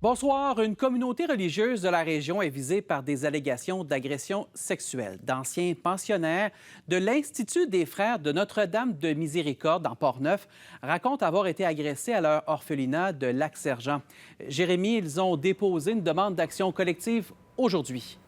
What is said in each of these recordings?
Bonsoir. Une communauté religieuse de la région est visée par des allégations d'agression sexuelle. D'anciens pensionnaires de l'Institut des Frères de Notre-Dame de Miséricorde en Port-Neuf racontent avoir été agressés à leur orphelinat de Lac-Sergent. Jérémy, ils ont déposé une demande d'action collective aujourd'hui.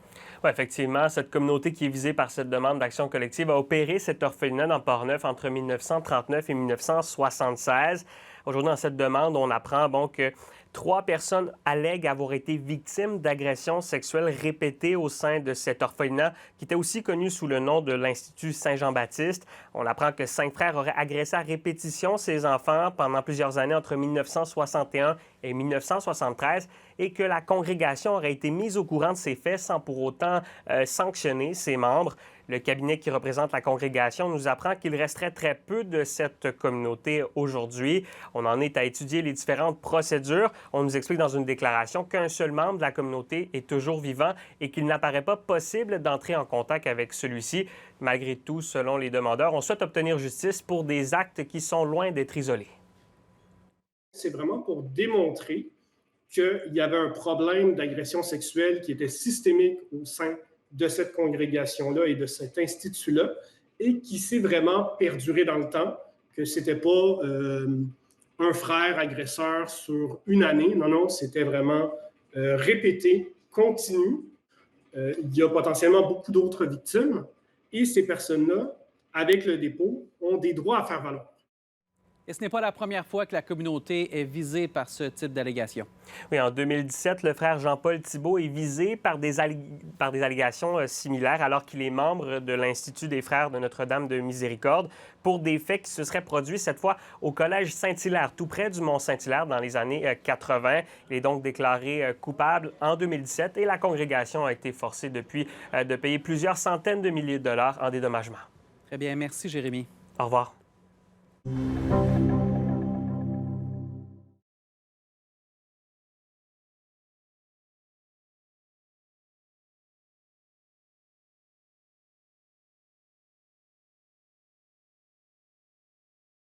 Oui, effectivement, cette communauté qui est visée par cette demande d'action collective a opéré cet orphelinat dans Port-Neuf entre 1939 et 1976. Aujourd'hui, dans cette demande, on apprend que 3 personnes allèguent avoir été victimes d'agressions sexuelles répétées au sein de cet orphelinat, qui était aussi connu sous le nom de l'Institut Saint-Jean-Baptiste. On apprend que 5 frères auraient agressé à répétition ces enfants pendant plusieurs années entre 1961 et 1973 et que la congrégation aurait été mise au courant de ces faits sans pour autant sanctionner ses membres. Le cabinet qui représente la congrégation nous apprend qu'il resterait très peu de cette communauté aujourd'hui. On en est à étudier les différentes procédures. On nous explique dans une déclaration qu'un seul membre de la communauté est toujours vivant et qu'il n'apparaît pas possible d'entrer en contact avec celui-ci. Malgré tout, selon les demandeurs, on souhaite obtenir justice pour des actes qui sont loin d'être isolés. C'est vraiment pour démontrer qu'il y avait un problème d'agression sexuelle qui était systémique au sein de cette congrégation-là et de cet institut-là, et qui s'est vraiment perduré dans le temps, que ce n'était pas un frère agresseur sur une année, non, c'était vraiment répété, continu. Il y a potentiellement beaucoup d'autres victimes, et ces personnes-là, avec le dépôt, ont des droits à faire valoir. Et ce n'est pas la première fois que la communauté est visée par ce type d'allégations. Oui, en 2017, le frère Jean-Paul Thibault est visé par des allégations similaires alors qu'il est membre de l'Institut des Frères de Notre-Dame de Miséricorde pour des faits qui se seraient produits cette fois au Collège Saint-Hilaire, tout près du Mont-Saint-Hilaire dans les années 80. Il est donc déclaré coupable en 2017 et la congrégation a été forcée depuis de payer plusieurs centaines de milliers de dollars en dédommagement. Très bien. Merci, Jérémy. Au revoir.